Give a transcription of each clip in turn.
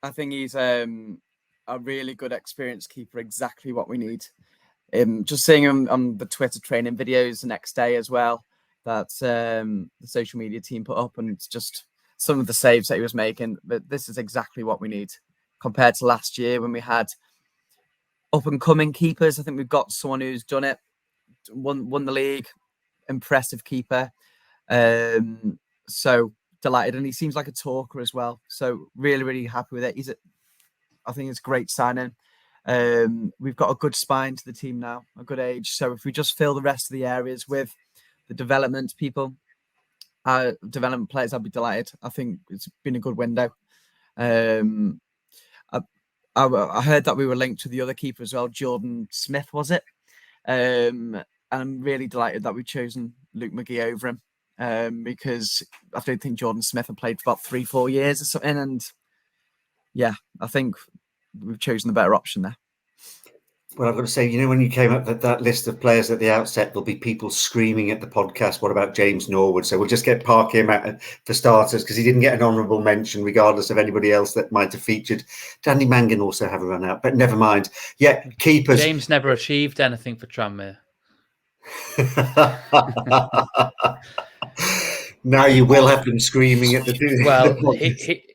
I think he's a really good, experienced keeper. Exactly what we need. Just seeing him on the Twitter training videos the next day as well, that the social media team put up, and it's just some of the saves that he was making. But this is exactly what we need compared to last year when we had up and coming keepers. I think we've got someone who's done it, won the league, impressive keeper. So delighted, and he seems like a talker as well. So really, really happy with it. I think it's a great signing. We've got a good spine to the team now, a good age. So if we just fill the rest of the areas with the development people, development players, I'd be delighted. I think it's been a good window. I heard that we were linked to the other keeper as well, Jordan Smith, was it? And I'm really delighted that we've chosen Luke McGee over him, because I don't think Jordan Smith had played for about 3-4 years or something. And yeah, I think we've chosen the better option there. Well, I've got to say, when you came up with that list of players at the outset, there'll be people screaming at the podcast, what about James Norwood? So we'll just park him out for starters, because he didn't get an honourable mention, regardless of anybody else that might have featured. Danny Mangan also have a run out, but never mind. Yeah, keepers. James never achieved anything for Tranmere. Now you will have them screaming at the... Well,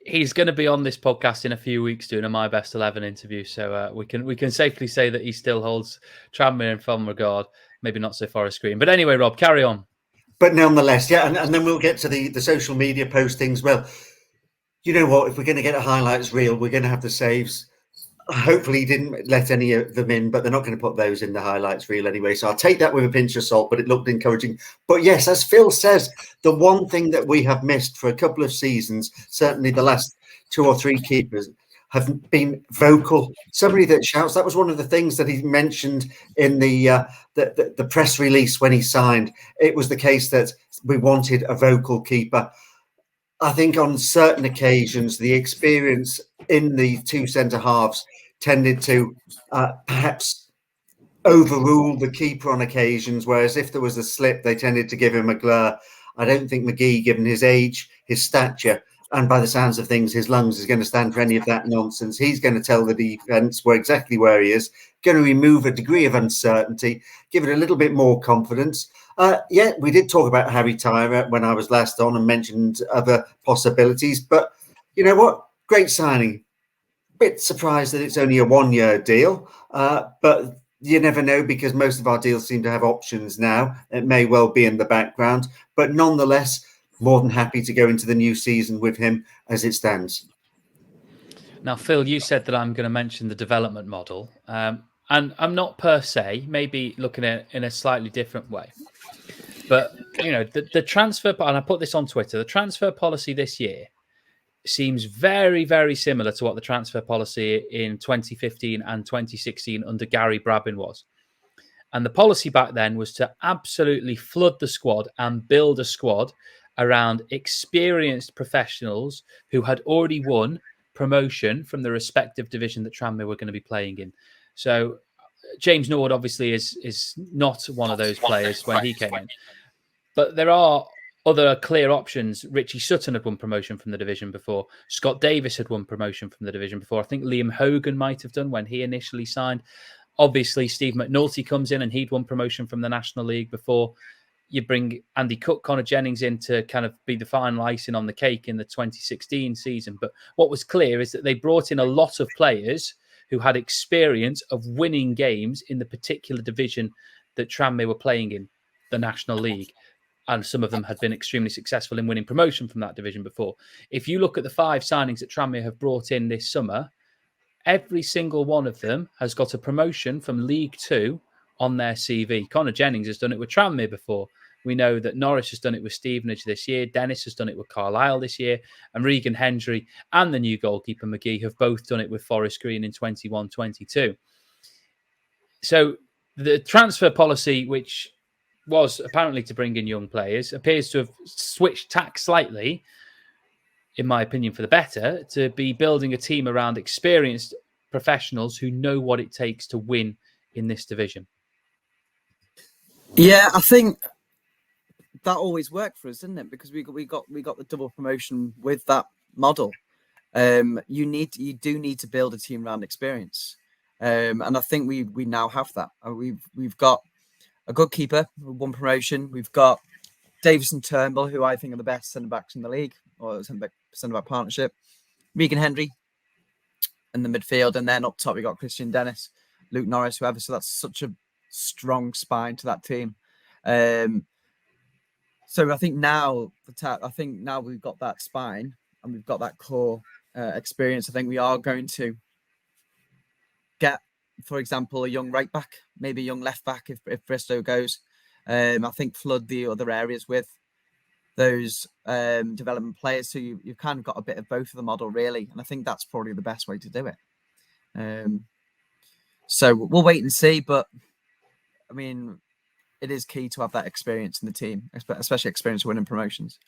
he's going to be on this podcast in a few weeks doing a My Best 11 interview, so we can safely say that he still holds Tranmere in fond regard, maybe not so Forest Green. But anyway, Rob, carry on. But nonetheless, yeah, and then we'll get to the social media postings. Well, you know what? If we're going to get a highlights reel, we're going to have the saves. Hopefully he didn't let any of them in, but they're not going to put those in the highlights reel anyway. So I'll take that with a pinch of salt, but it looked encouraging. But yes, as Phil says, the one thing that we have missed for a couple of seasons, certainly the last 2 or 3 keepers, have been vocal. Somebody that shouts. That was one of the things that he mentioned in the press release when he signed. It was the case that we wanted a vocal keeper. I think on certain occasions, the experience in the 2 centre halves tended to perhaps overrule the keeper on occasions, whereas if there was a slip, they tended to give him a glare. I don't think McGee, given his age, his stature, and by the sounds of things, his lungs, is going to stand for any of that nonsense. He's going to tell the defence exactly where he is, going to remove a degree of uncertainty, give it a little bit more confidence. Yeah, we did talk about Harry Tyra when I was last on and mentioned other possibilities, but you know what? Great signing. Bit surprised that it's only a 1-year deal, but you never know, because most of our deals seem to have options now. It may well be in the background, but nonetheless, more than happy to go into the new season with him as it stands. Now, Phil, you said that I'm going to mention the development model, and I'm not per se, maybe looking at it in a slightly different way. But, the transfer, and I put this on Twitter, the transfer policy this year seems very, very similar to what the transfer policy in 2015 and 2016 under Gary Brabin was. And the policy back then was to absolutely flood the squad and build a squad around experienced professionals who had already won promotion from the respective division that Tranmere were going to be playing in. So James Norwood obviously is not one of those players when he came in. But there are other clear options. Richie Sutton had won promotion from the division before. Scott Davis had won promotion from the division before. I think Liam Hogan might have done when he initially signed. Obviously, Steve McNulty comes in and he'd won promotion from the National League before. You bring Andy Cook, Connor Jennings in to kind of be the final icing on the cake in the 2016 season. But what was clear is that they brought in a lot of players who had experience of winning games in the particular division that Tranmere were playing in, the National League. And some of them had been extremely successful in winning promotion from that division before. If you look at the 5 signings that Tranmere have brought in this summer, every single one of them has got a promotion from League 2 on their CV. Connor Jennings has done it with Tranmere before. We know that Norwich has done it with Stevenage this year. Dennis has done it with Carlisle this year. And Regan Hendry and the new goalkeeper McGee have both done it with Forest Green in 21-22. So the transfer policy, which was apparently to bring in young players, appears to have switched tack slightly, in my opinion, for the better, to be building a team around experienced professionals who know what it takes to win in this division. Yeah, I think that always worked for us, didn't it? Because we got the double promotion with that model. you do need to build a team around experience, and I think we now have that. We've got a good keeper, one promotion. We've got Davison Turnbull, who I think are the best centre backs in the league, or centre back partnership. Regan Hendry in the midfield, and then up top we got Christian Dennis, Luke Norris, whoever. So that's such a strong spine to that team. So I think now we've got that spine and we've got that core experience. I think we are going to get, for example, a young right back, maybe a young left back if Bristow goes. I think flood the other areas with those development players. So you've kind of got a bit of both of the model, really. And I think that's probably the best way to do it. So we'll wait and see. But, I mean, it is key to have that experience in the team, especially experience winning promotions.